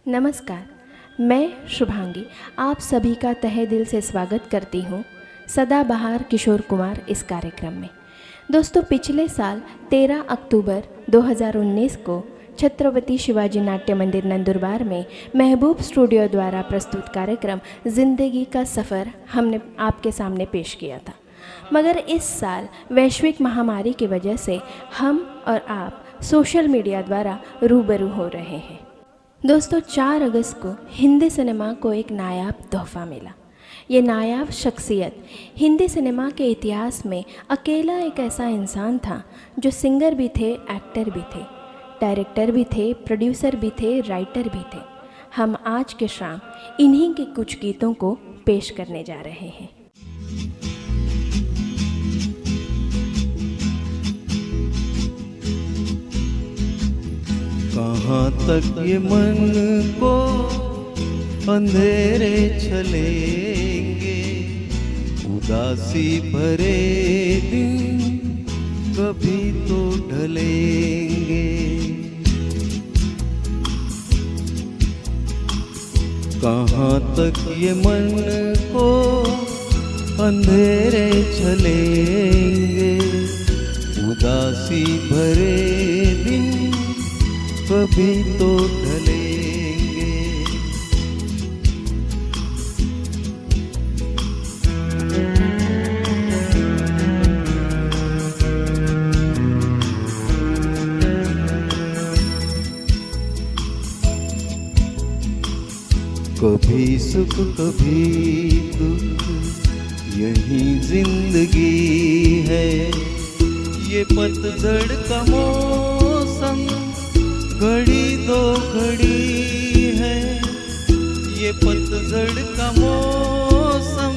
नमस्कार, मैं शुभांगी आप सभी का तहे दिल से स्वागत करती हूँ सदाबहार किशोर कुमार इस कार्यक्रम में। दोस्तों, पिछले साल 13 अक्टूबर 2019 को छत्रपति शिवाजी नाट्य मंदिर नंदुरबार में महबूब स्टूडियो द्वारा प्रस्तुत कार्यक्रम ज़िंदगी का सफ़र हमने आपके सामने पेश किया था। मगर इस साल वैश्विक महामारी की वजह से हम और आप सोशल मीडिया द्वारा रूबरू हो रहे हैं। दोस्तों, 4 अगस्त को हिंदी सिनेमा को एक नायाब तोहफ़ा मिला। ये नायाब शख्सियत हिंदी सिनेमा के इतिहास में अकेला एक ऐसा इंसान था जो सिंगर भी थे, एक्टर भी थे, डायरेक्टर भी थे, प्रोड्यूसर भी थे, राइटर भी थे। हम आज के शाम इन्हीं के कुछ गीतों को पेश करने जा रहे हैं। कहाँ तक ये मन को अंधेरे चलेंगे, उदासी भरे दिन कभी तो ढलेंगे। कहाँ तक ये मन को अंधेरे चलेंगे, उदासी भरे दिन कभी तो ढलेंगे। कभी सुख कभी दुख, यही जिंदगी है। ये पतझड़ का मौसम घड़ी दो घड़ी है। ये पतझड़ का मौसम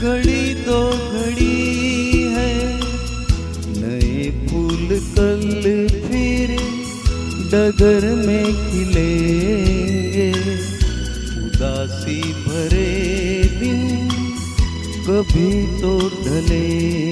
घड़ी दो घड़ी है। नए फूल कल फिर डगर में खिलेंगे, उदासी भरे दिन कभी तो ढलेंगे।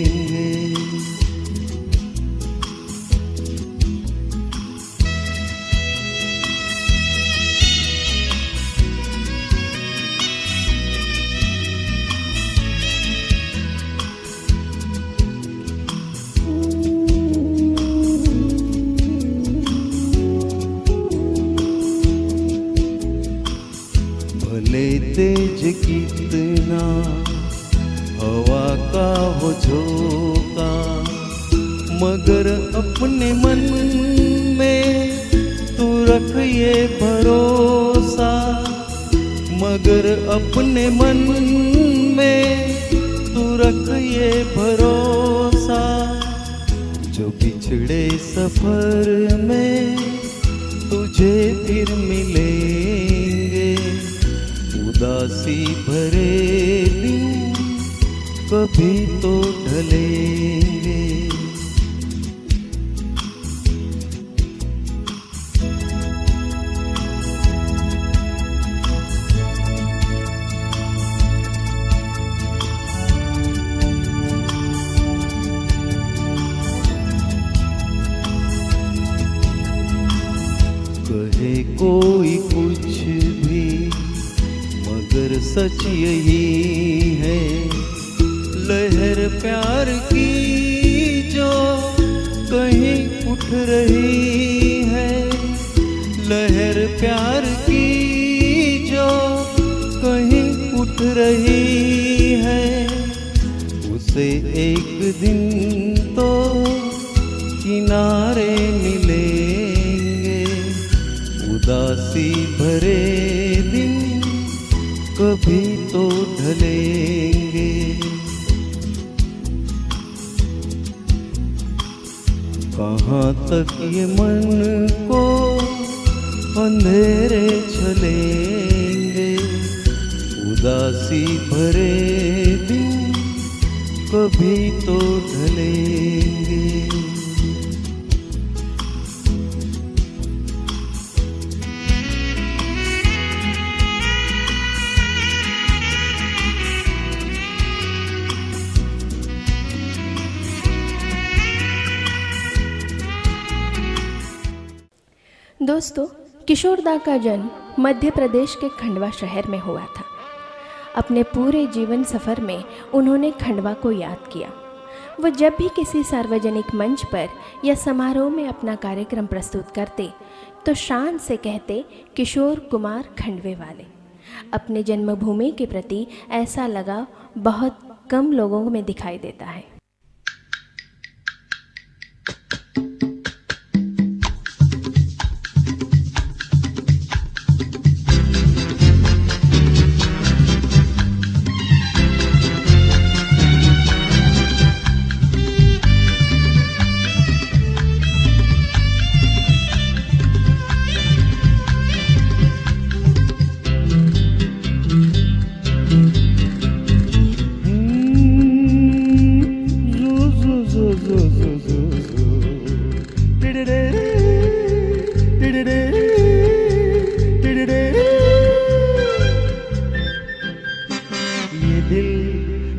तेज कितना हवा का हो झोंका, मगर अपने मन में तू रख ये भरोसा। मगर अपने मन में तू रख ये भरोसा, जो बिछड़े सफर में तुझे फिर मिलेंगे। उदासी भरे दिन कभी तो ढलेंगे। कहे कोई कुछ भी, मगर सच यही है। लहर प्यार की जो कहीं उठ रही है, लहर प्यार की जो कहीं उठ रही है, उसे एक दिन तो किनारे मिलेंगे। उदासी भरे दिन कभी तो ढलेंगे। कहाँ तक ये मन को अंधेरे चलेंगे, उदासी भरे दिन कभी तो ढलेंगे। दोस्तों, किशोरदा का जन्म मध्य प्रदेश के खंडवा शहर में हुआ था। अपने पूरे जीवन सफ़र में उन्होंने खंडवा को याद किया। वो जब भी किसी सार्वजनिक मंच पर या समारोह में अपना कार्यक्रम प्रस्तुत करते तो शान से कहते किशोर कुमार खंडवे वाले। अपने जन्मभूमि के प्रति ऐसा लगाव बहुत कम लोगों में दिखाई देता है।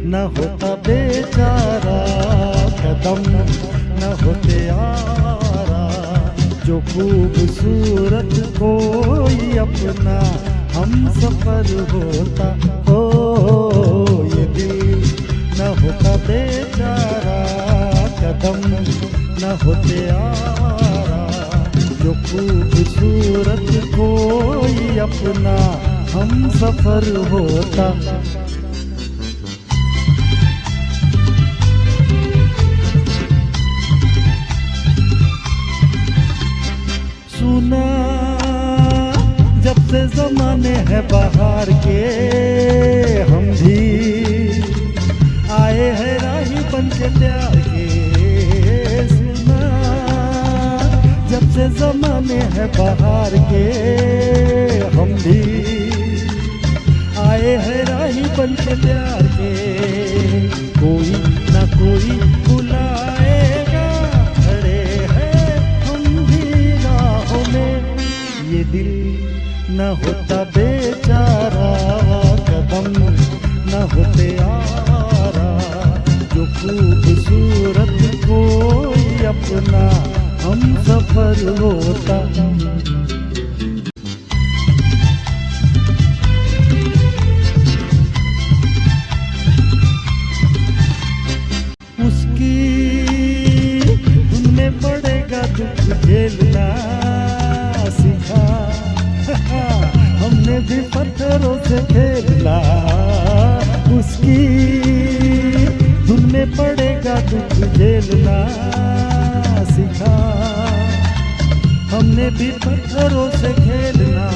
न होता बेचारा कदम न होते यारा, जो खूबसूरत कोई अपना हम सफर होता हो। ये दिल न होता बेचारा कदम न होते यारा, जो खूबसूरत कोई अपना हम सफर होता। सुना जब से जमाने हैं बाहर के, हम भी आए हैं राही बन के प्यार के। सुना जब से जमाने हैं बाहर के, हम भी आए हैं राही बन के प्यार के। कोई ना कोई बुलाएगा, खड़े हैं हम भी राहों में। ये दिल न होता बेचारा कदम न होते यारा, जो खूबसूरत कोई अपना हम सफर होता। उसकी धुन में पड़ेगा दुख झेलना सीखा, हमने भी पत्थरों से खेलना। उसकी धुन में पड़ेगा दुख झेलना सीखा, हमने भी पत्थरों से खेलना।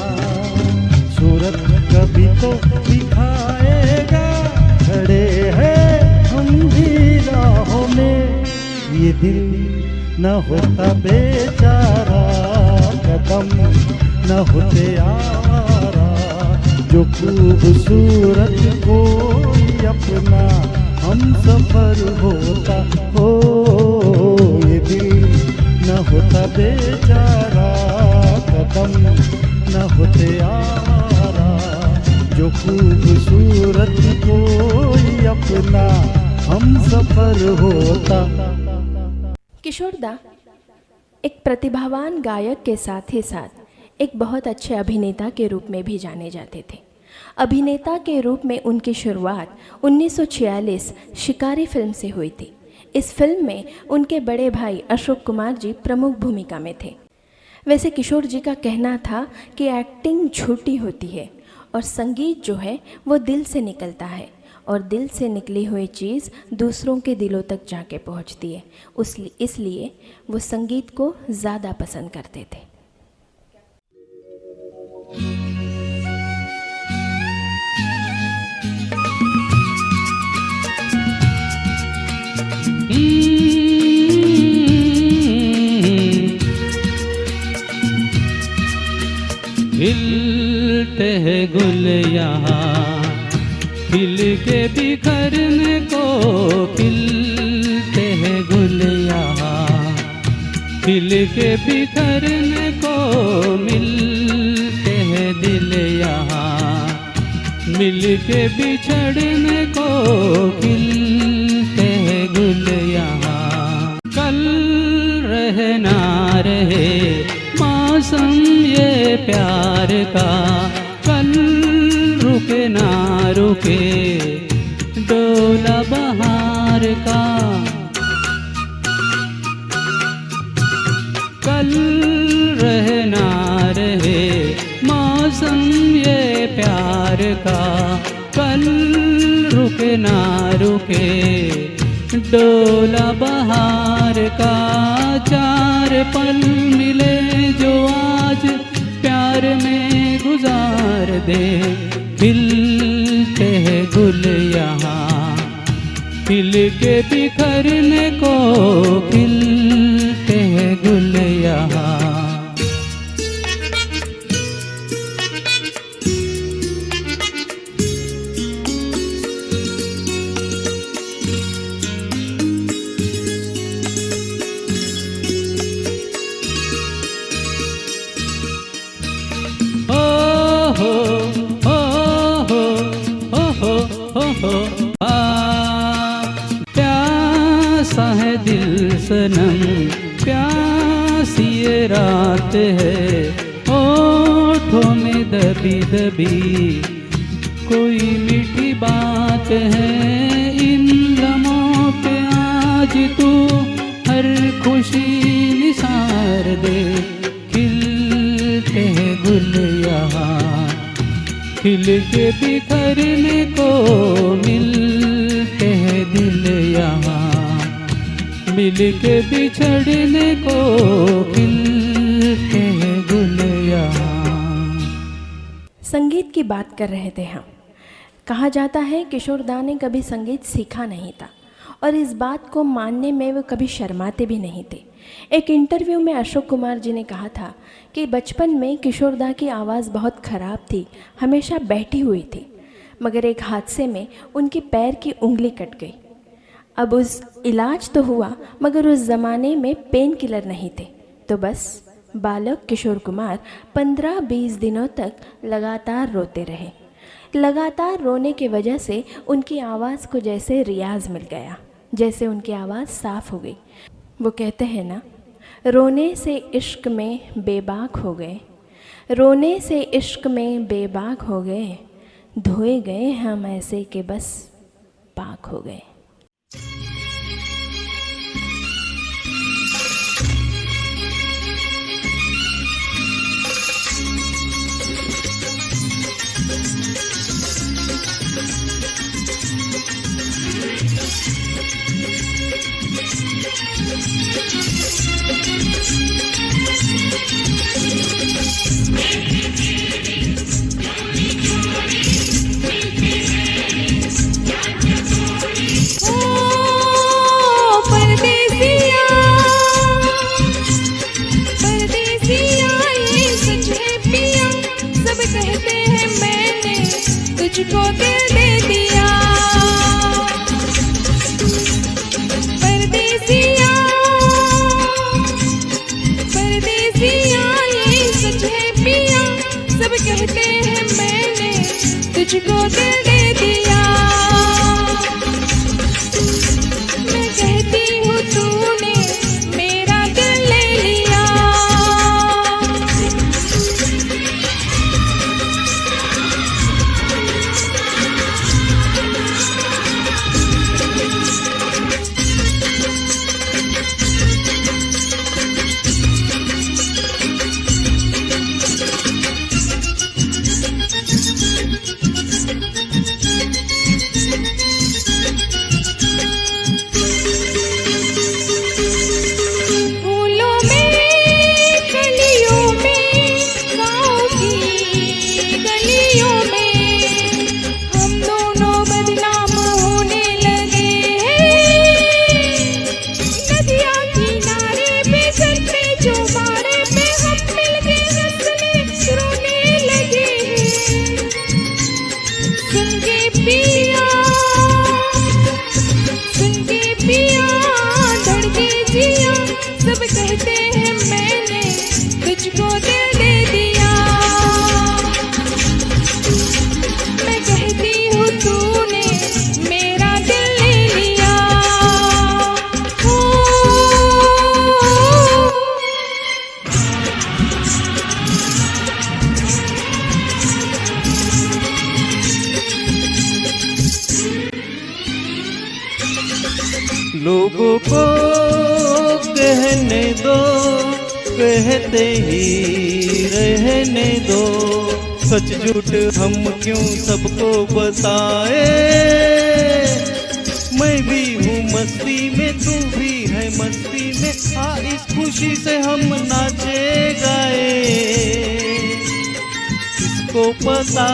सूरत कभी तो दिखाएगा, खड़े हैं हम भी राहों में। ये दिल न होता बेचारा कदम न होते यारा, जो खूबसूरत कोई अपना हम सफर होता हो। ये दिल न होता बेचारा कदम न होते यारा, जो खूबसूरत कोई अपना हम सफर होता। किशोरदा एक प्रतिभावान गायक के साथ ही साथ एक बहुत अच्छे अभिनेता के रूप में भी जाने जाते थे। अभिनेता के रूप में उनकी शुरुआत 1946 शिकारी फिल्म से हुई थी। इस फिल्म में उनके बड़े भाई अशोक कुमार जी प्रमुख भूमिका में थे। वैसे किशोर जी का कहना था कि एक्टिंग झूठी होती है और संगीत जो है वो दिल से निकलता है, और दिल से निकली हुई चीज़ दूसरों के दिलों तक जाके पहुंचती है। इसलिए वो संगीत को ज़्यादा पसंद करते थे। खिलते हैं गुल यहाँ, खिल के बिखरने को। खिलते हैं गुल यहाँ, खिल के बिखरने को। मिलते हैं दिल यहाँ, मिल के बिछड़ने को। खिलते हैं गुल यहाँ, कल रहे ना रहे मौसम ये प्यार का कल रुके ना रुके डोला बहार का। कल रहे ना रहे मौसम ये प्यार का कल रुके ना रुके डोला बहार का। चार पल मिले जो आज प्यार में गुजार दे खिलते हैं गुल यहाँ खिल के बिखरने को खिलते हैं गुल यहाँ। प्यासा है दिल सनम प्यासी ये रात है होठों में दबी दबी कोई मीठी बात है। इन लम्हों पे आज तू हर खुशी निसार दे खिलते हैं गुल यहाँ खिल के बिखरने को मिलते हैं दिल यहाँ मिल के बिछड़ने को खिलते हैं गुल यहाँ। संगीत की बात कर रहे थे हम। कहा जाता है किशोरदा ने कभी संगीत सीखा नहीं था और इस बात को मानने में वो कभी शर्माते भी नहीं थे। एक इंटरव्यू में अशोक कुमार जी ने कहा था कि बचपन में किशोरदा की आवाज़ बहुत ख़राब थी, हमेशा बैठी हुई थी, मगर एक हादसे में उनके पैर की उंगली कट गई। अब उस इलाज तो हुआ मगर उस ज़माने में पेन किलर नहीं थे, तो बस बालक किशोर कुमार 15-20 दिनों तक लगातार रोते रहे। लगातार रोने की वजह से उनकी आवाज़ को जैसे रियाज मिल गया, जैसे उनकी आवाज़ साफ़ हो गई। वो कहते हैं ना, रोने से इश्क में बेबाक हो गए, रोने से इश्क में बेबाक हो गए, धोए गए हम ऐसे कि बस पाक हो गए। तुझको दिल दे दिया परदेसिया परदेसिया ये सच है पिया सब कहते हैं मैंने तुझको दिल दे दिया। मैं कहती हूँ तूने मेरा दिल ले लिया। सब कहते हैं मैंने तुझको दिल दे दिया। मैं कहती हूँ तूने मेरा दिल ले लिया। को कहने दो, कहते ही रहने दो। सच झूठ हम क्यों सबको बताए, मैं भी हूँ मस्ती में, तू भी है मस्ती में। आ इस खुशी से हम नाचे गाए। किसको पता,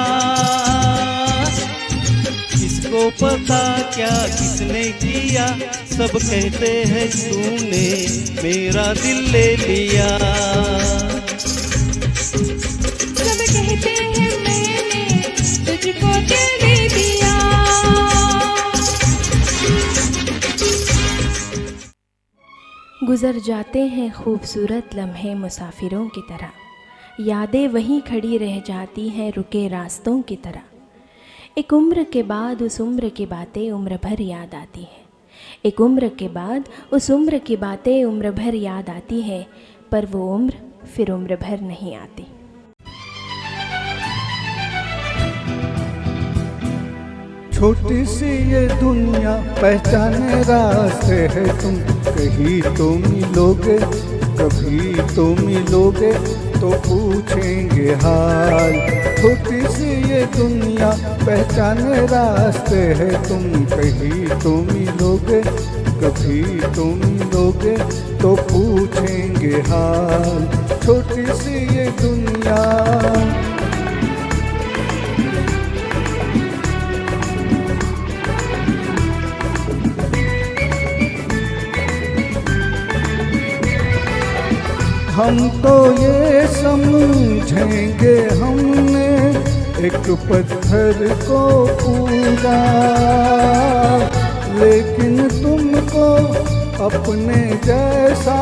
किसको पता क्या किसने किया। सब कहते हैं तूने मेरा दिल ले लिया। सब कहते हैं मैंने तुझको दिल दे दिया। गुजर जाते हैं खूबसूरत लम्हे मुसाफिरों की तरह, यादें वहीं खड़ी रह जाती हैं रुके रास्तों की तरह। एक उम्र के बाद उस उम्र की बातें उम्र भर याद आती हैं। एक उम्र के बाद उस उम्र की बातें उम्र भर याद आती है, पर वो उम्र फिर उम्र भर नहीं आती। छोटी सी ये दुनिया पहचाने रास्ते है तुम, कहीं तो मिलोगे, कभी तो मिलोगे तो पूछेंगे हाल। छोटी सी ये दुनिया पहचाने रास्ते है तुम, कहीं तो मिलोगे, कभी तो मिलोगे तो पूछेंगे हाल। छोटी सी ये दुनिया हम तो ये समझेंगे हमने एक पत्थर को पूरा, लेकिन तुमको अपने जैसा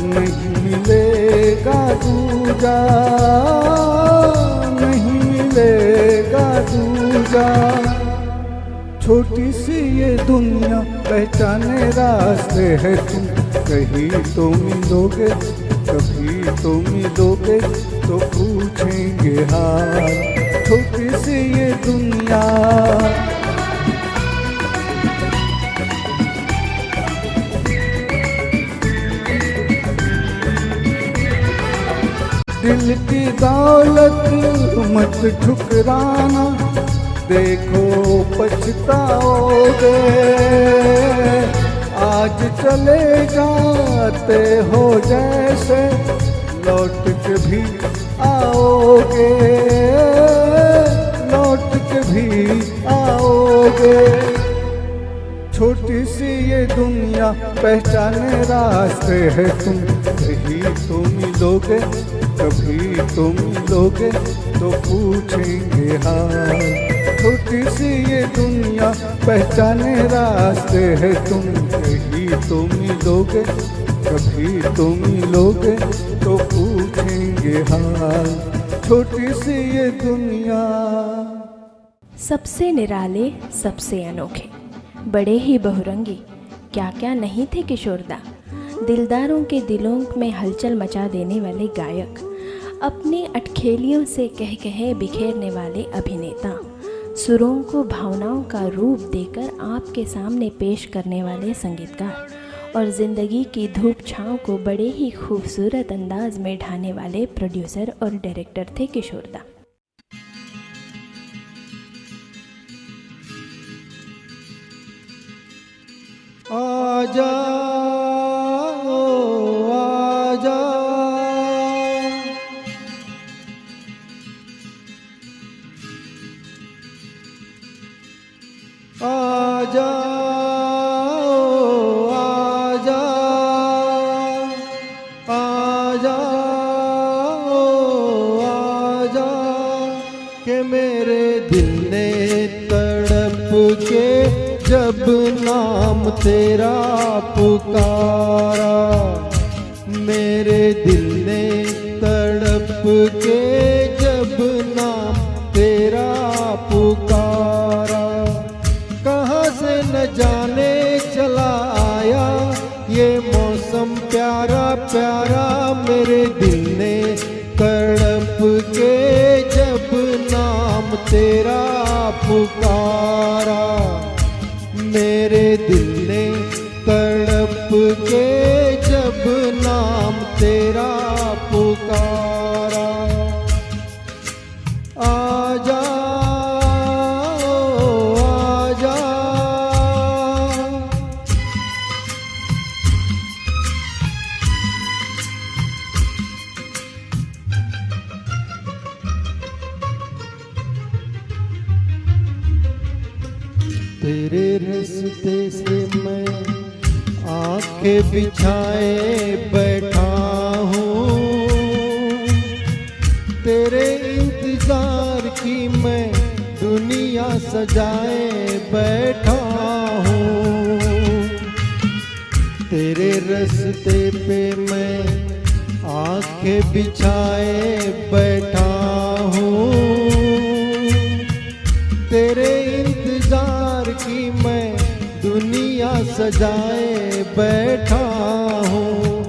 नहीं मिलेगा दूजा, नहीं मिलेगा दूजा। छोटी सी ये दुनिया पहचाने रास्ते है तुम, कहीं तो मिलोगे, कभी तो मिलोगे तो पूछेंगे हाल। छोटी सी ये दुनिया दिल की दौलत मत ठुकराना, देखो पछताओगे। आज चले जाते हो जैसे लौट के भी आओगे, लौट के भी आओगे। छोटी सी ये दुनिया पहचाने रास्ते है तुम, कहीं तो मिलोगे, कभी तो मिलोगे तो पूछेंगे हाल। छोटी सी ये दुनिया पहचाने रास्ते है तुम, कहीं तो मिलोगे, कभी तो मिलोगे तो पूछेंगे हाल। छोटी सी ये दुनिया सबसे निराले, सबसे अनोखे, बड़े ही बहुरंगी, क्या क्या नहीं थे किशोरदा। दिलदारों के दिलों में हलचल मचा देने वाले गायक, अपनी अटखेलियों से कह कहे बिखेरने वाले अभिनेता, सुरों को भावनाओं का रूप देकर आपके सामने पेश करने वाले संगीतकार और ज़िंदगी की धूप छाँव को बड़े ही खूबसूरत अंदाज में ढाने वाले प्रोड्यूसर और डायरेक्टर थे किशोरदा। आजा आजा आजा आजा आजा आजा के मेरे दिल ने तड़प के जब नाम तेरा पुकारा, मेरे दिल ने तड़प के जब नाम तेरा पुकारा। कहाँ से न जाने चला आया ये मौसम प्यारा प्यारा, मेरे दिल ने तड़प के जब नाम तेरा पुकारा। मेरे दिल ने तड़प के जब नाम तेरा पुकारा। आजा आजा तेरे रास्ते से मैं आंखें बिछाए बैठा हूँ, तेरे इंतजार की मैं दुनिया सजाए बैठा हूँ। तेरे रास्ते पे मैं आंखें बिछाए बैठा हूँ, तेरे इंतजार की मैं दुनिया सजाए बैठा हूँ।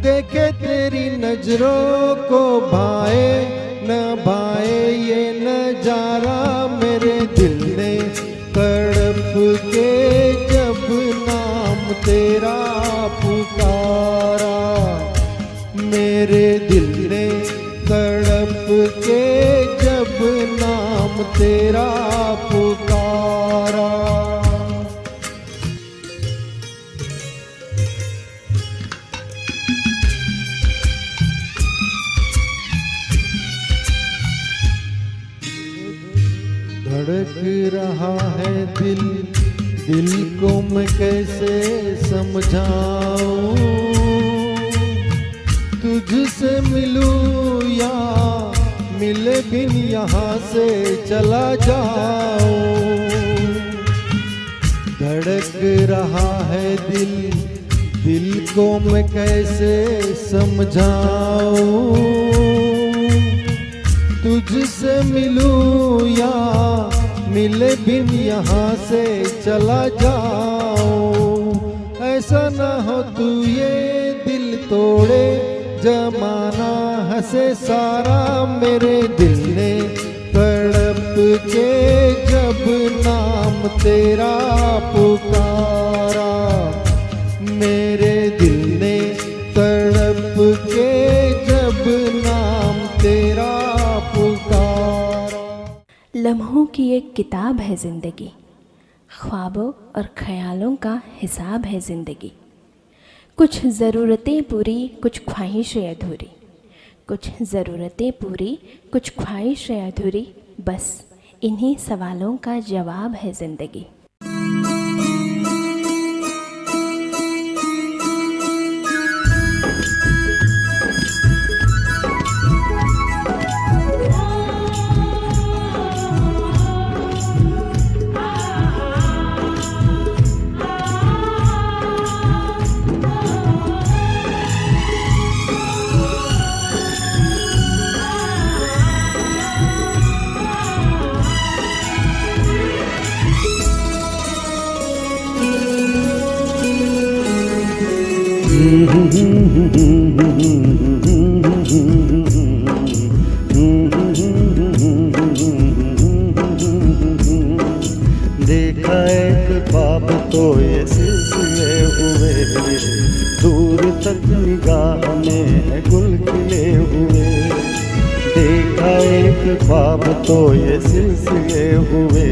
देखे तेरी नजरों को भाए न भाए ये नजारा, मेरे दिल ने तड़प के जब नाम तेरा पुकारा। मेरे दिल ने तड़प के जब नाम तेरा पुकारा। धड़क रहा है दिल, दिल को मैं कैसे समझाऊं, तुझसे मिलूं या मिले बिन यहाँ से चला जाऊं। धड़क रहा है दिल, दिल को मैं कैसे समझाऊं, तुझसे मिलूं या मिले बिन यहाँ से चला जाऊं। ऐसा ना हो तू ये दिल तोड़े, जमाना हंसे सारा, मेरे दिल ने तड़प के जब नाम तेरा पुकारा। मेरे दिल ने तड़प के जब नाम तेरा पुकारा। लम्हों की एक किताब है ज़िंदगी, ख्वाबों और ख़यालों का हिसाब है ज़िंदगी। कुछ ज़रूरतें पूरी, कुछ ख्वाहिशें अधूरी, कुछ ज़रूरतें पूरी, कुछ ख्वाहिशें अधूरी, बस इन्हीं सवालों का जवाब है ज़िंदगी। देखा एक ख्वाब तो ये सिलसिले हुए, दूर तक निगाह में गुल खिले हुए। देखा एक ख्वाब तो ये सिलसिले हुए,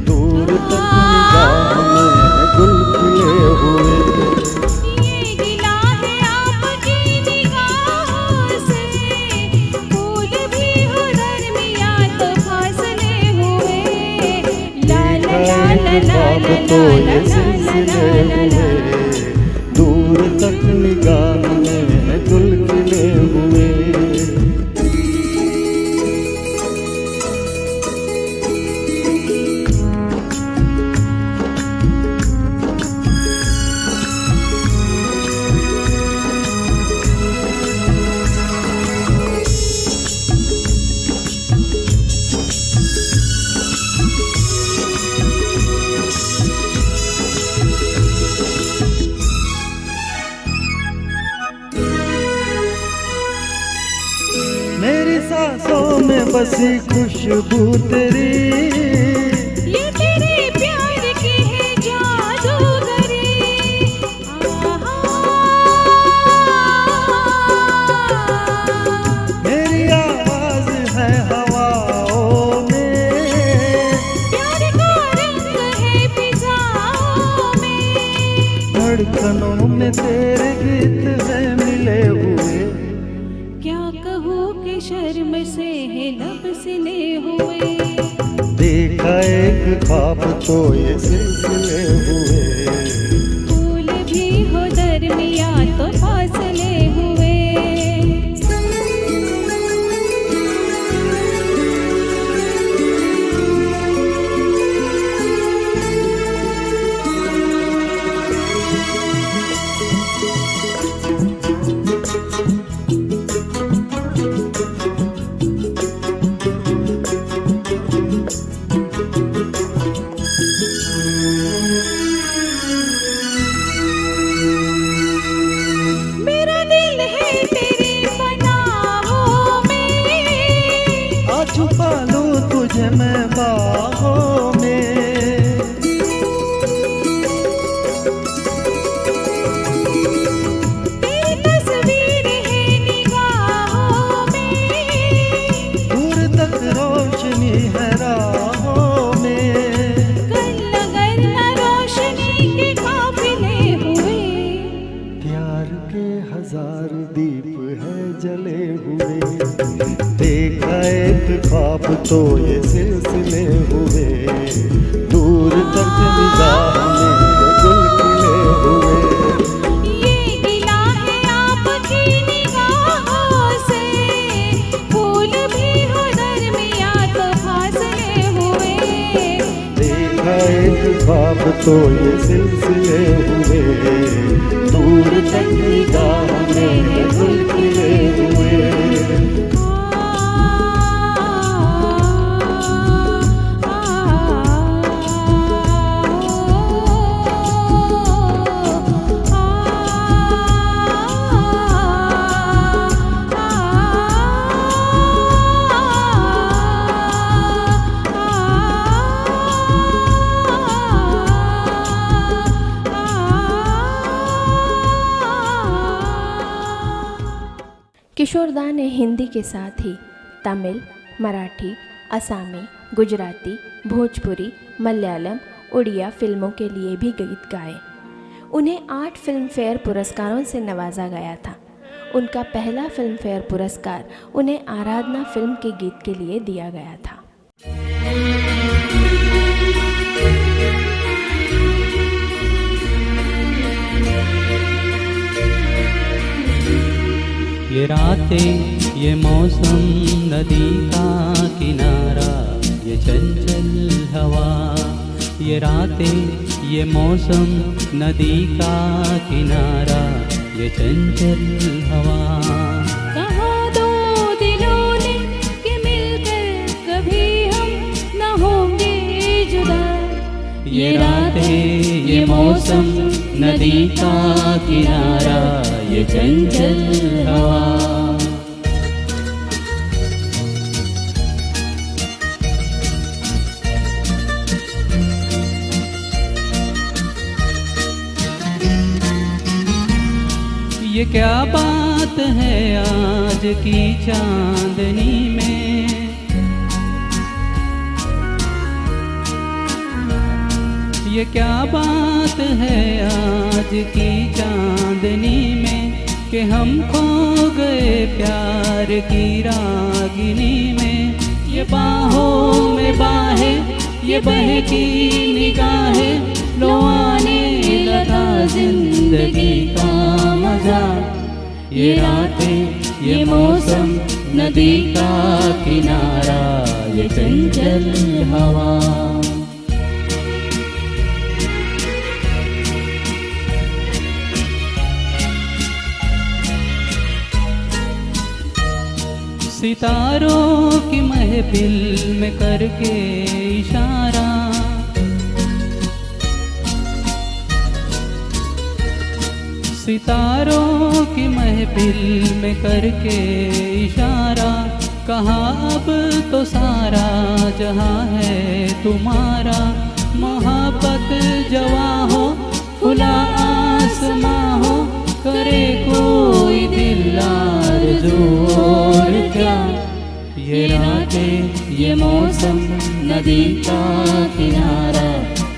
दूर तक निगाह में गुल खिले हुए। ये गिला है आपकी निगाहों से, फूल भी हो दरमियां तो फासले हुए। ला ला ला ला ला तो ये सिलसिले हुए, दूर तक निगाह में गुल खिले हुए। मेरी सांसों में बसी खुशबू तेरी, ये तेरे प्यार की है जादूगरी। में तेरे गीत हैं मिले हुए। क्या कहूँ कि शर्म से है लब सिले हुए। देखा एक ख्वाब तो ये सिलसिले हुए। फूल भी हो दरमिया तो फासले हुए। मेरा दिल है तेरी पनाहों में। आ छुपा लूं तुझे मैं बाहों में। तेरी तस्वीर है निगाहों में। दूर तक रोशनी है राहों में। कल नगर न रोशनी के काफिले हुए। प्यार के हजार दीप है जले हुए। देखा एक ख्वाब तो ये सिलसिले हुए। दूर तक निगाह में गुल खिले हुए। ये गिला है आपकी निगाहों से। फूल भी हो दरमिया तो फासले हुए। देखा एक ख्वाब तो ये सिलसिले हुए। दूर तक निगाह में गुल खिले हुए। किशोरदा ने हिंदी के साथ ही तमिल, मराठी, असामी, गुजराती, भोजपुरी, मलयालम, उड़िया फिल्मों के लिए भी गीत गाए। उन्हें 8 फिल्म फेयर पुरस्कारों से नवाजा गया था। उनका पहला फिल्म फेयर पुरस्कार उन्हें आराधना फिल्म के गीत के लिए दिया गया था। ये रातें, ये मौसम, नदी का किनारा, ये चंचल हवा। ये रातें, ये मौसम, नदी का किनारा, ये चंचल हवा। कहाँ दो दिलों ने कि मिलकर कभी हम न होंगे जुदा। ये रातें, ये मौसम, नदी का किनारा, ये चंचल हवा। ये क्या बात है आज की चांदनी में। ये क्या बात है आज की चांदनी में कि हम खो गए प्यार की रागिनी में। ये बाहों में बाहें, ये बहकी निगाहें, लो आने लगा जिंदगी का मजा। ये रातें, ये मौसम, नदी का किनारा, ये चंचल हवा। सितारों की महफिल में करके इशारा, सितारों की महफिल में करके इशारा। कहा अब तो सारा जहां है तुम्हारा। मोहब्बत जवा हो, खुला आसमां हो, करे कोई दिल आरज़ू और क्या। ये रातें, ये मौसम, नदी का किनारा,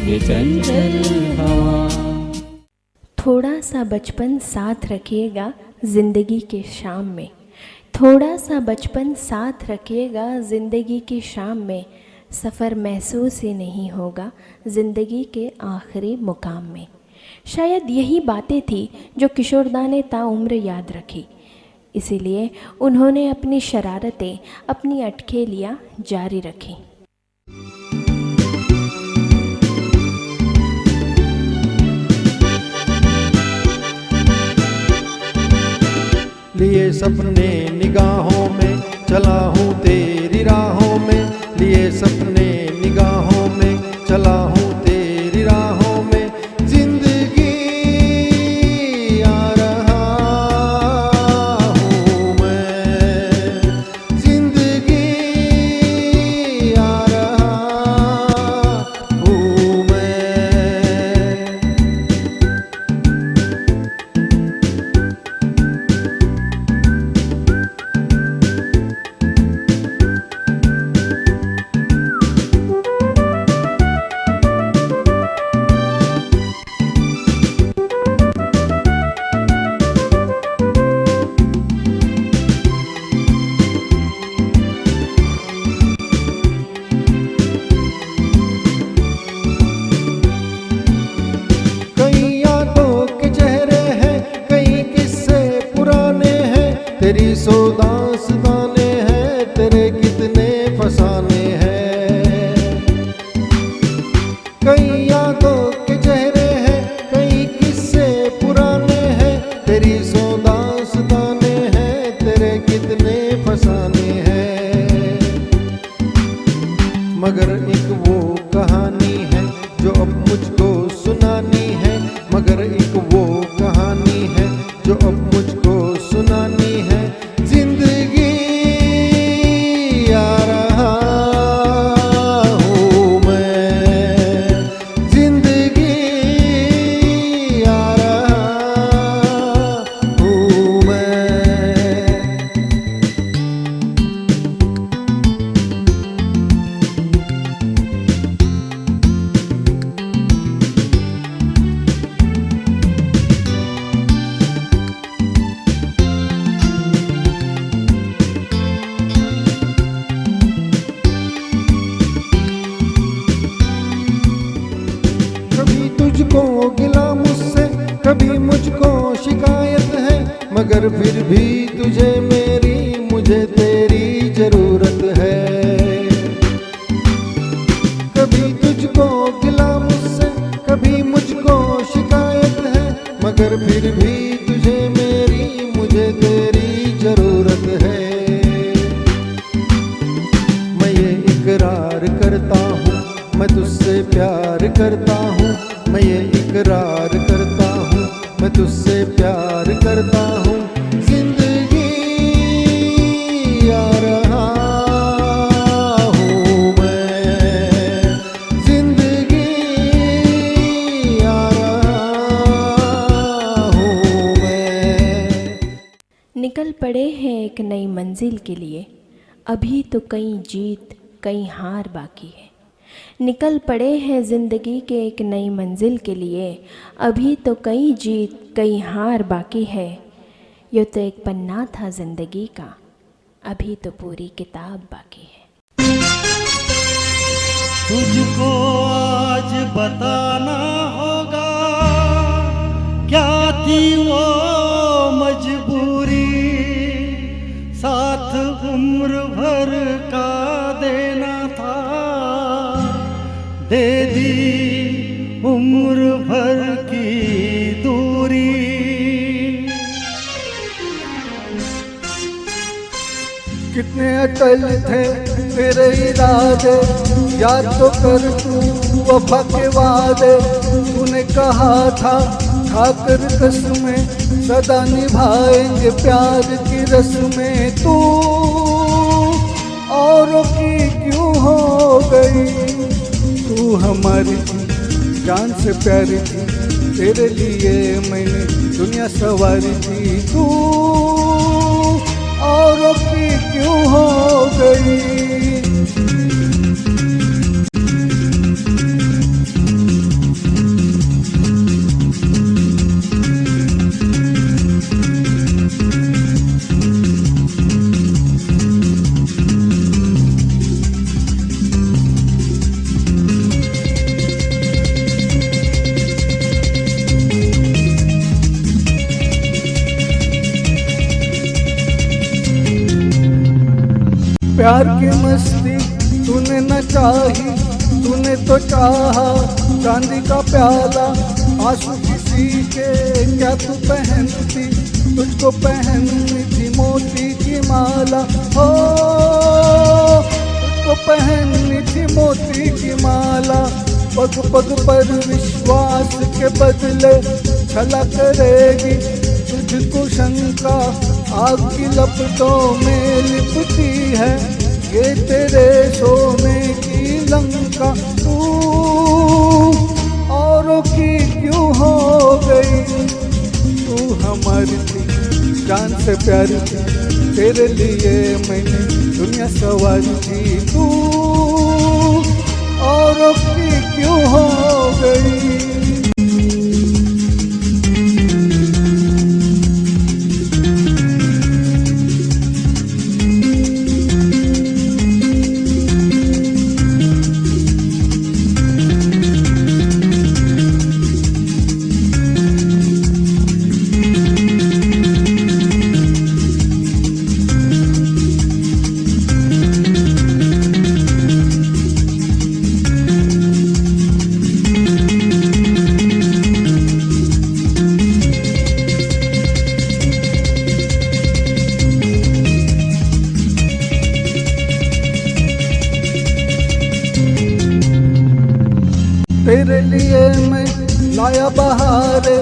ये चंचल हवा। थोड़ा सा बचपन साथ रखिएगा ज़िंदगी के शाम में, थोड़ा सा बचपन साथ रखिएगा ज़िंदगी की शाम में, सफ़र महसूस ही नहीं होगा ज़िंदगी के आखिरी मुकाम में। शायद यही बातें थी जो किशोरदा ने ताउम्र याद रखी, इसीलिए उन्होंने अपनी शरारतें, अपनी अटखेलियाँ जारी रखी। लिए सपने निगाहों में, चला हूँ तेरी राहों में, लिए सपने निगाहों में, चला हूँ तेरी राहों में, जिंदगी आ रहा हूँ मैं, जिंदगी आ रहा हूँ मैं। तेरी सौ दास्ताने हैं, तेरे कितने फसाने हैं। कई यादों के चेहरे हैं, कई किस्से पुराने हैं, तेरी सौ दास्ताने हैं, तेरे कितने फसाने हैं। मगर एक वो कहानी है जो अब मुझको सुनानी है, मगर एक वो कहानी है जो अब मुझको सुनानी है, जिंदगी आ रहा हूँ मैं, जिंदगी आ रहा हूँ मैं। कभी तुझको गिला मुझसे, कभी मुझको शिकायत है, मगर फिर भी तुझे मेरी, मुझे तेरी जरूरत है। कभी तुझको गिला मुझसे, कभी मुझको शिकायत है, मगर फिर भी तुझे मेरी, मुझे तेरी जरूरत है। मैं ये इकरार करता हूँ, मैं तुझसे प्यार करता हूँ, मैं ये इकरार करता हूँ, मैं तुझसे प्यार करता हूँ, जिंदगी आ रहा हूँ मैं, जिंदगी आ रहा हूँ मैं। निकल पड़े हैं एक नई मंजिल के लिए, अभी तो कई जीत कई हार बाकी है। निकल पड़े हैं ज़िंदगी के एक नई मंजिल के लिए, अभी तो कई जीत कई हार बाकी है। ये तो एक पन्ना था ज़िंदगी का, अभी तो पूरी किताब बाकी है। तुझको आज बताना होगा क्या थी वो मजबूरी, साथ उम्र भर का देना था, दे दी उम्र भर की दूरी। कितने अटल थे तेरे इरादे, याद तो कर तू वफा के वादे। तूने कहा था खाकर कसमें, सदा निभाएंगे प्यार की रस्में। तू औरों की क्यों हो गई, तू हमारी थी जान से प्यारी थी, तेरे लिए मैंने दुनिया सवारी थी। तू औरों की क्यों हो गई। प्यार की मस्ती तूने न चाही, तूने तो चाहा चांदी का प्याला। आंसू किसी के क्या तू पहनती, तुझको पहननी थी मोती की माला। हो तुझको पहननी थी मोती की माला। पग पग पर विश्वास के बदले छला करेगी तुझको शंका। आग की लपटों में लिपटी है ये तेरे सोने की लंका। तू औरों की क्यों हो गई, तू हमारी थी जान से प्यारी थी। तेरे लिए मैंने दुनिया सवारी थी। तू औरों की क्यों हो गई। तेरे लिए मैं लाया बहारे,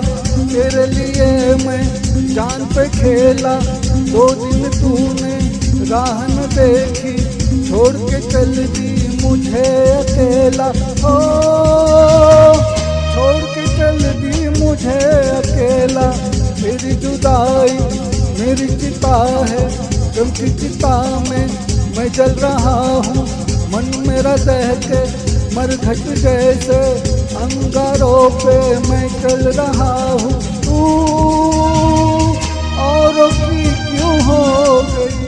तेरे लिए मैं जान पे खेला। 2 दिन तूने राह न देखी, छोड़ के चल दी मुझे अकेला। ओ छोड़ के चल दी मुझे अकेला। मेरी जुदाई मेरी चिता है, गम की चिता में मैं जल रहा हूँ। मन मेरा दहके मरघट जैसे अंगारों पे मैं चल रहा हूँ। तू औरों की क्यों हो गई।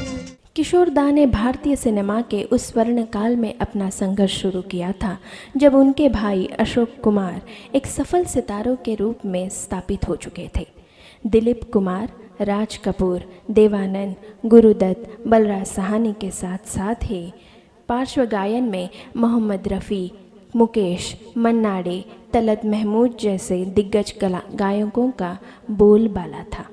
किशोर दा ने भारतीय सिनेमा के उस स्वर्ण काल में अपना संघर्ष शुरू किया था जब उनके भाई अशोक कुमार एक सफल सितारों के रूप में स्थापित हो चुके थे। दिलीप कुमार, राज कपूर, देवानंद, गुरुदत्त, बलराज साहनी के साथ साथ ही पार्श्व गायन में मोहम्मद रफ़ी, मुकेश, मन्ना डे, तलत महमूद जैसे दिग्गज गायकों का बोलबाला था।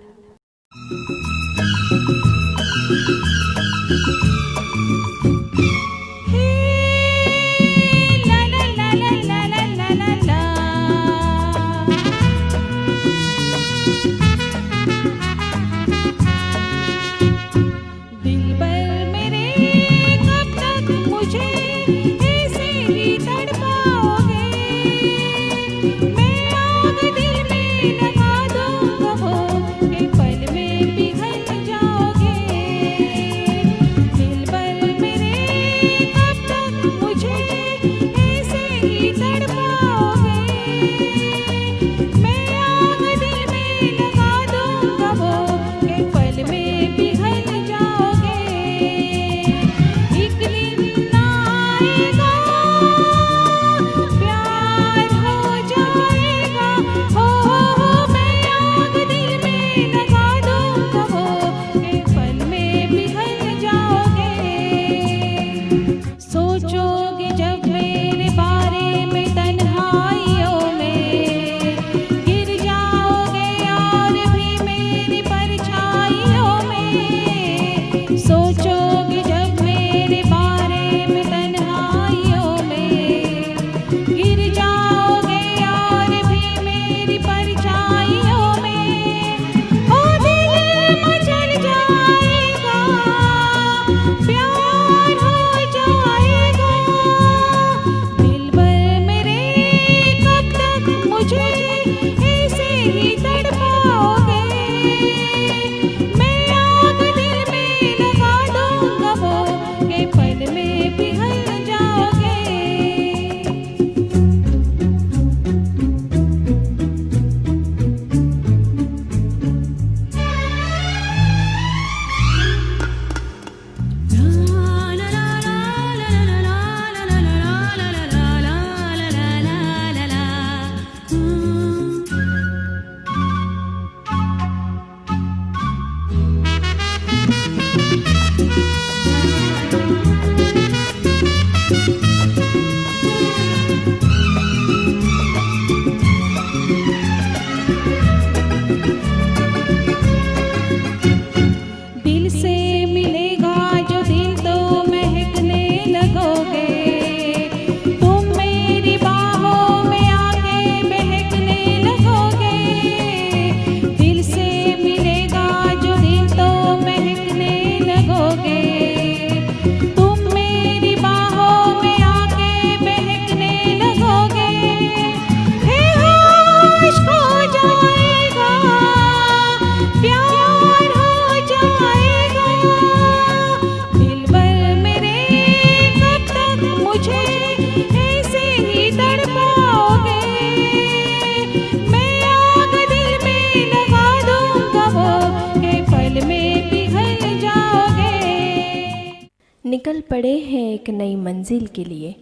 निकल पड़े हैं एक नई मंजिल के लिए,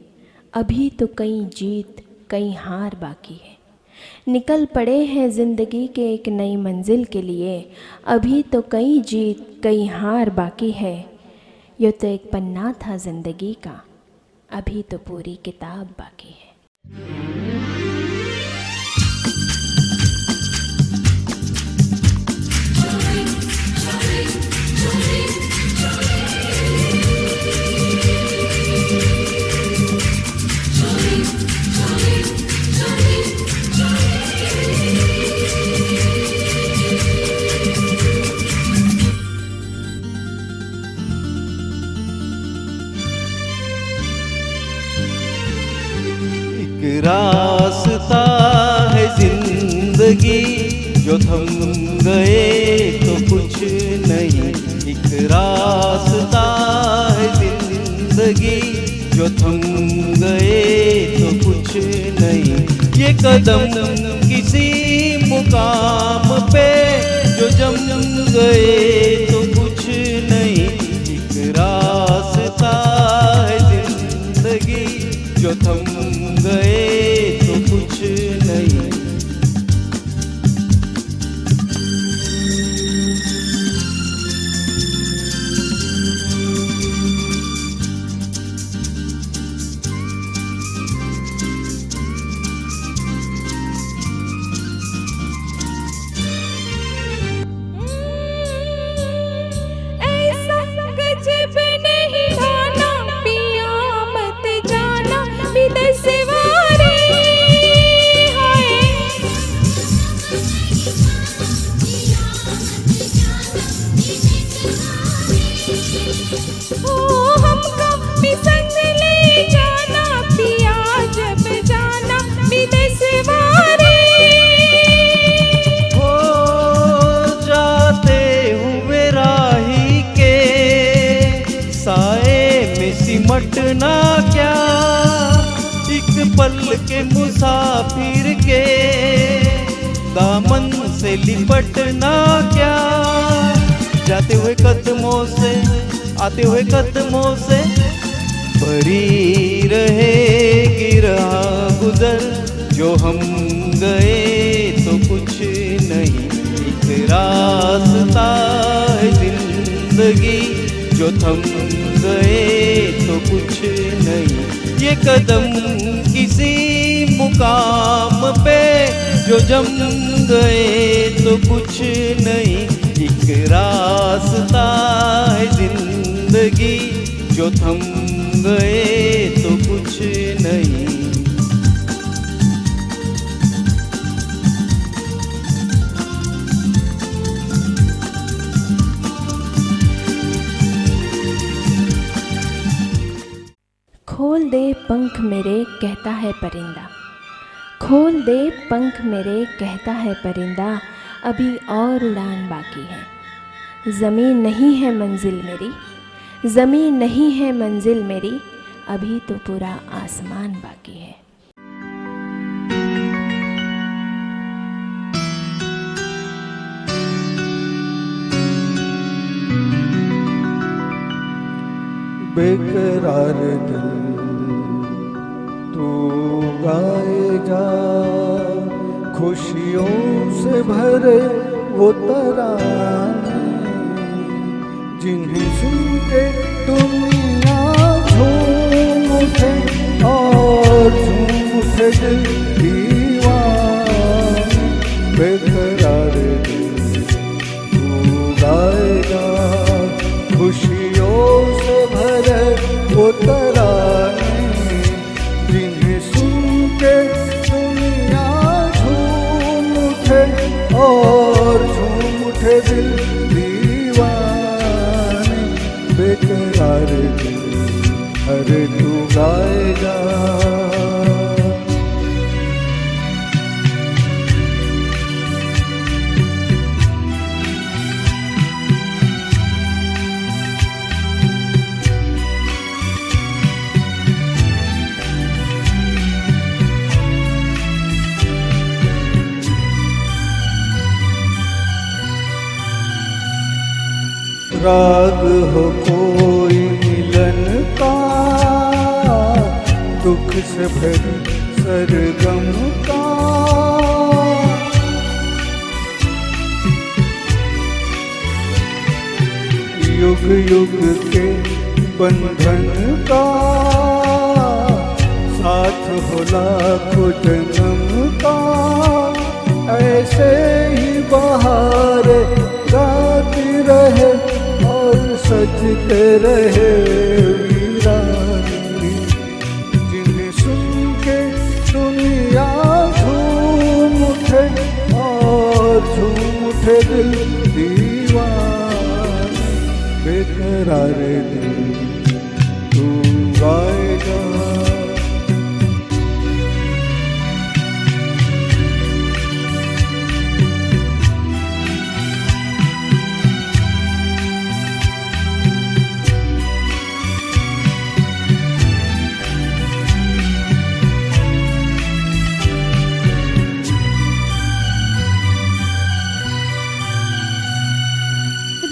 अभी तो कई जीत कई हार बाकी है। निकल पड़े हैं ज़िंदगी के एक नई मंजिल के लिए, अभी तो कई जीत कई हार बाकी है। ये तो एक पन्ना था ज़िंदगी का, अभी तो पूरी किताब बाकी है। एक रास्ता है जिंदगी, जो थम गए तो कुछ नहीं। एक रास्ता है जिंदगी, जो थम गए तो कुछ नहीं। ये कदम किसी मुकाम पे जो जम गए तो कुछ नहीं। एक रास्ता है जिंदगी, जो थम गए तो कुछ नहीं। ऐसा गजब नहीं ढाना पिया मत जाना विदेशवारी हाय। ओ हमको भी संग ले जाना पिया जब जाना विदेशवारी। हो जाते हुए राही के साए में सिमटना क्या, एक पल के मुसाफिर के दामन से लिपटना क्या। जाते हुए कदमों से आते हुए कदमों से भरी रहेगी राह गुजर, जो हम गए तो कुछ नहीं। एक रास्ता है जिंदगी, जो थम गए तो कुछ नहीं। ये कदम किसी मुकाम पे जो जम गए तो कुछ नहीं। एक रास्ता है जिंदगी, जो थम गए तो कुछ नहीं। खोल दे पंख मेरे कहता है परिंदा, खोल दे पंख मेरे कहता है परिंदा, अभी और उड़ान बाकी है। ज़मीन नहीं है मंजिल मेरी, ज़मीन नहीं है मंजिल मेरी, अभी तो पूरा आसमान बाकी है। बेकरार दिल तू गाए जा, खुशियों से भरे वो तराने जिन्हें सुन के दुनिया झूम उठे और झूम उठे दिल दीवाने। बेकरार दिल तू गाए जा, खुशियों से भरे वो तराने जिन्हें सुन के दुनिया झूम उठे और झूम उठे दिल दीवाने। बेकरार दिल अरे तू गाए जा। राग हो कोई मिलन दुख से भरी सरगम का युग युग के बंधन का साथ हो लाखों जन्म का ऐसे ही बहार गाती रहे और सजते रहे वीरानी जिन्हें सुन के दुनिया झूम उठे और झूम उठे दिल दीवाने बेकरार दिल तू गाएगा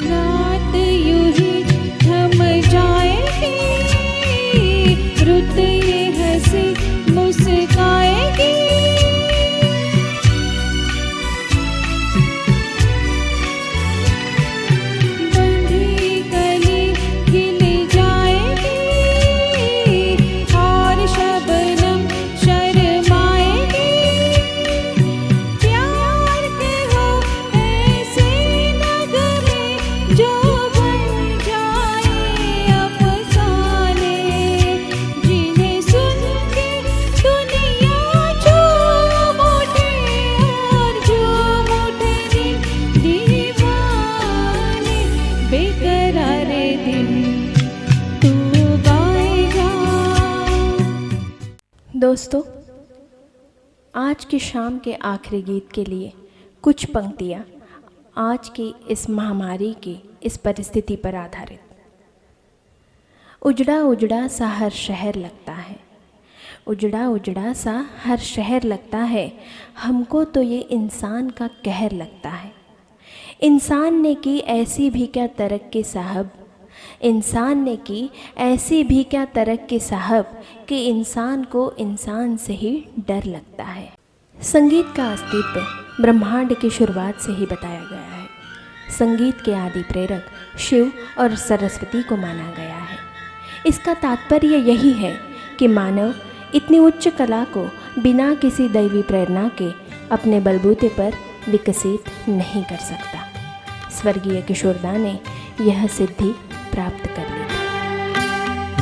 रात यूं ही थम जाएगी, रुत ये हंसी मुस्काएगी। बंधी कली खिल जाएगी और शबनम शर्माएगी। प्यार के हो ऐसे नगमे जो बन जाए अफसाने, जिन्हें सुन के दुनिया झूम उठे और झूम उठे दिल दीवाने। बेकरार दिल तू गाएगा। दोस्तों, आज की शाम के आखिरी गीत के लिए कुछ पंक्तियाँ आज की इस महामारी की इस परिस्थिति पर आधारित। उजड़ा उजड़ा सा हर शहर लगता है, उजड़ा उजड़ा सा हर शहर लगता है, हमको तो ये इंसान का कहर लगता है। इंसान ने की ऐसी भी क्या तरक्की साहब, इंसान ने की ऐसी भी क्या तरक्की साहब कि इंसान को इंसान से ही डर लगता है। संगीत का अस्तित्व ब्रह्मांड की शुरुआत से ही बताया गया है। संगीत के आदि प्रेरक शिव और सरस्वती को माना गया है। इसका तात्पर्य यही है कि मानव इतनी उच्च कला को बिना किसी दैवी प्रेरणा के अपने बलबूते पर विकसित नहीं कर सकता। स्वर्गीय किशोरदा ने यह सिद्धि प्राप्त कर ली थी।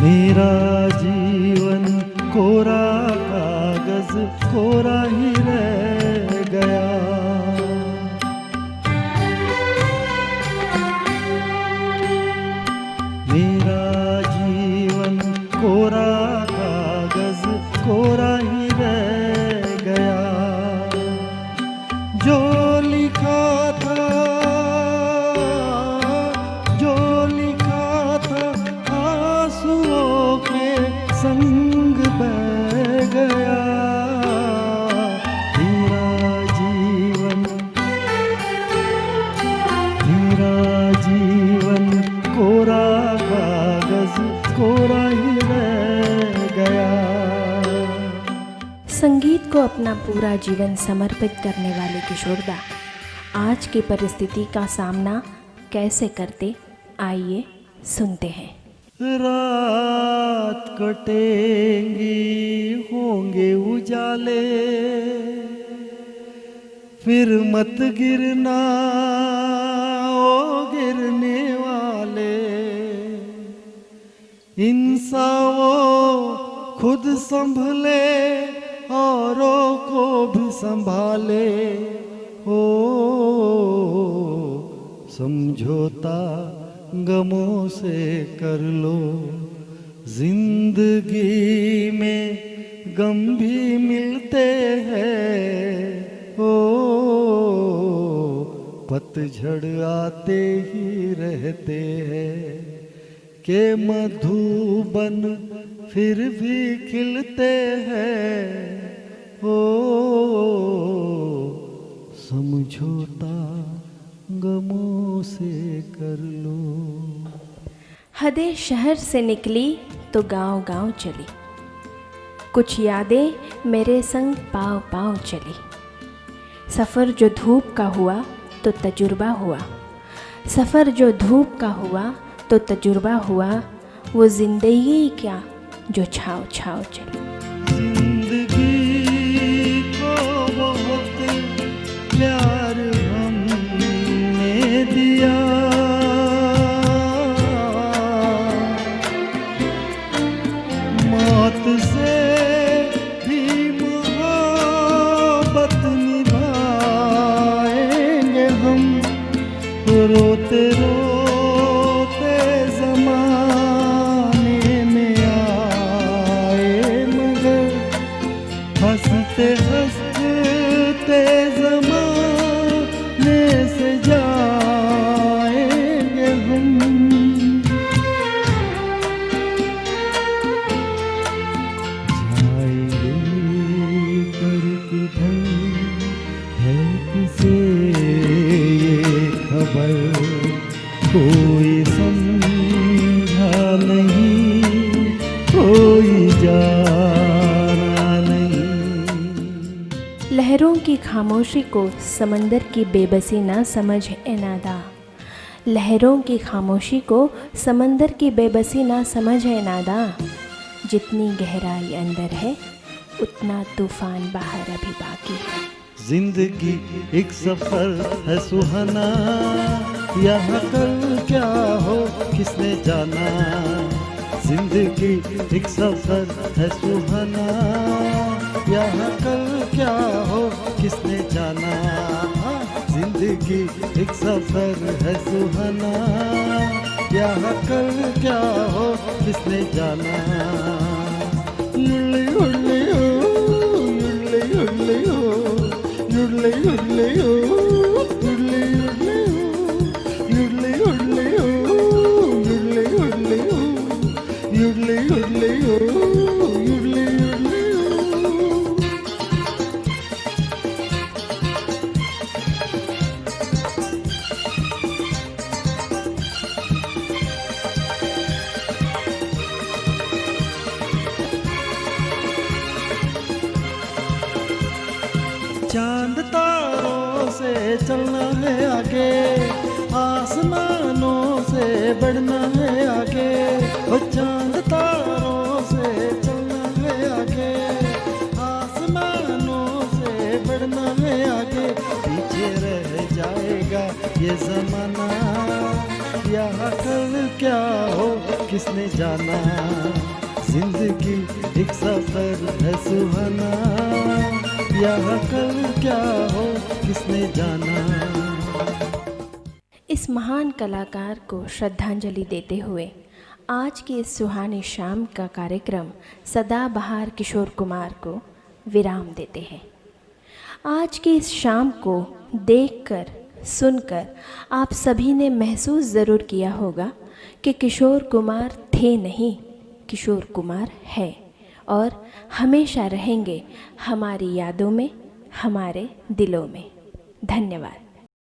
मेरा जीवन कोरा कागज कोरा ही रह गया। मेरा जीवन कोरा कागज कोरा ही रह गया। जो लिखा था, जो लिखा था आंसुओं के संग बह गया। मेरा जीवन कोरा कागज कोरा ही रह गया। संगीत को अपना पूरा जीवन समर्पित करने वाले किशोरदा आज की परिस्थिति का सामना कैसे करते, आइए सुनते हैं। रात कटेंगी होंगे उजाले, फिर मत गिरना ओ गिरने वाले। इंसान वो खुद संभले औरों को भी संभाले। हो समझौता गमों से कर लो, जिंदगी में गम भी मिलते हैं। ओ पतझड़ आते ही रहते हैं के मधुबन फिर भी खिलते हैं। ओ समझौता गमों से कर लो। हदें शहर से निकली तो गांव गांव चली, कुछ यादें मेरे संग पाँव पाँव चली। सफ़र जो धूप का हुआ तो तजुर्बा हुआ, सफ़र जो धूप का हुआ तो तजुर्बा हुआ, वो ज़िंदगी क्या जो छाँव छाँव चली। जिंदगी को बहुत प्यार हमने दिया, मौत से भी मोहब्बत निभाएंगे हम, रोते रोते ज़माने में आए मगर हंसते हंसते ज़माने से जाएंगे हम। जाएंगे कर किधर है किसे ये खबर, कोई समझा नहीं, कोई जाना नहीं। लहरों की खामोशी को समंदर की बेबसी ना समझ ए नादा, लहरों की खामोशी को समंदर की बेबसी ना समझ ए नादा। जितनी गहराई अंदर है उतना तूफान बाहर अभी बाकी है। जिंदगी एक सफर है सुहाना, यहाँ कल क्या हो किसने जाना। जिंदगी एक सफर है सुहाना, यहाँ कल क्या हो किसने जाना। जिंदगी एक सफर है सुहाना, यहाँ कल क्या हो किसने जाना। युल्ले युल्ले ओ, युल्ले युल्ले ओ, युल्ले युल्ले ओ, युल्ले युल्ले ओ, युल्ले युल्ले ओ, युल्ले युल्ले ओ, युल्ले युल्ले ओ, युल्ले युल्ले ओ। चांद तारों से चलना है आगे, आसमानों से बढ़ना है आगे। ओ चांद तारों से चलना है आगे, आसमानों से बढ़ना है आगे। पीछे रह जाएगा ये जमाना, यहाँ कल क्या हो किसने जाना। जिंदगी एक सफर है सुहाना, यहाँ कल क्या हो किसने जाना। इस महान कलाकार को श्रद्धांजलि देते हुए आज की इस सुहानी शाम का कार्यक्रम सदाबहार किशोर कुमार को विराम देते हैं। आज की इस शाम को देखकर सुनकर आप सभी ने महसूस ज़रूर किया होगा कि किशोर कुमार थे नहीं, किशोर कुमार है और हमेशा रहेंगे हमारी यादों में, हमारे दिलों में। धन्यवाद।